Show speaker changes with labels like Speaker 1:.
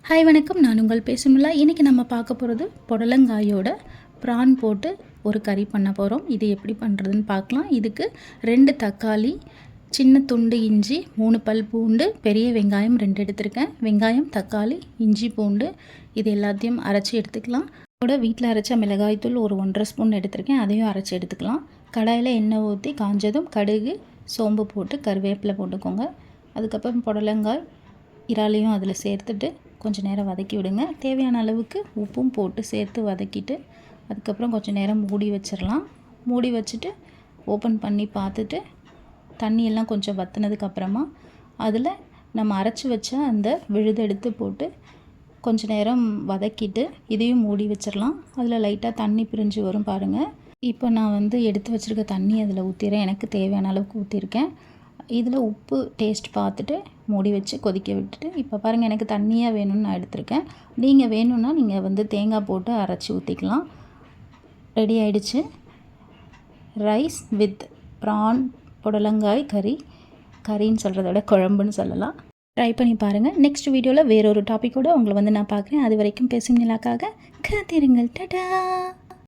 Speaker 1: Hi வணக்கம், நான் உங்கள் பேசுமில்லா. இன்றைக்கி நம்ம பார்க்க போகிறது புடலங்காயோட ப்ரான் போட்டு ஒரு கறி பண்ண போகிறோம். இது எப்படி பண்ணுறதுன்னு பார்க்கலாம். இதுக்கு 2 தக்காளி, சின்ன துண்டு இஞ்சி, 3 பல் பூண்டு, பெரிய வெங்காயம் 2 எடுத்திருக்கேன். வெங்காயம், தக்காளி, இஞ்சி, பூண்டு இது எல்லாத்தையும் அரைச்சி எடுத்துக்கலாம். கூட வீட்டில் அரைச்ச மிளகாய்த்தூள் ஒரு 1.5 ஸ்பூன் எடுத்திருக்கேன், அதையும் அரைச்சி எடுத்துக்கலாம். கடாயில் எண்ணெய் ஊற்றி காஞ்சதும் கடுகு, சோம்பு போட்டு கருவேப்பிலை போட்டுக்கோங்க. அதுக்கப்புறம் புடலங்காய், இறாலையும் அதில் சேர்த்துட்டு கொஞ்சம் நேரம் வதக்கி விடுங்க. தேவையான அளவுக்கு உப்பும் போட்டு சேர்த்து வதக்கிட்டு அதுக்கப்புறம் கொஞ்சம் நேரம் மூடி வச்சிடலாம். மூடி வச்சுட்டு ஓப்பன் பண்ணி பார்த்துட்டு தண்ணியெல்லாம் கொஞ்சம் வற்றினதுக்கப்புறமா அதில் நம்ம அரைச்சி வச்ச அந்த விழுது எடுத்து போட்டு கொஞ்சம் நேரம் வதக்கிட்டு இதையும் மூடி வச்சிடலாம். அதில் லைட்டாக தண்ணி பிரிஞ்சு வரும் பாருங்கள். இப்போ நான் எடுத்து வச்சுருக்க தண்ணி அதில் ஊற்றிடுறேன். எனக்கு தேவையான அளவுக்கு ஊற்றிருக்கேன். இதில் உப்பு டேஸ்ட் பார்த்துட்டு மூடி வச்சு கொதிக்க விட்டுட்டு, இப்போ பாருங்கள் எனக்கு தண்ணியாக வேணும்னு நான் எடுத்திருக்கேன். நீங்கள் வேணும்னா நீங்கள் தேங்காய் போட்டு அரைச்சி ஊற்றிக்கலாம். ரெடி ஆகிடுச்சு. ரைஸ் வித் ப்ரான் புடலங்காய் கறின்னு சொல்கிறத விட குழம்புன்னு சொல்லலாம். ட்ரை பண்ணி பாருங்கள். நெக்ஸ்ட் வீடியோவில் வேறொரு டாப்பிக்கோடு உங்களை நான் பார்க்குறேன். அது வரைக்கும் பேசும் நிலாக்காக காத்திருங்கள். டடா.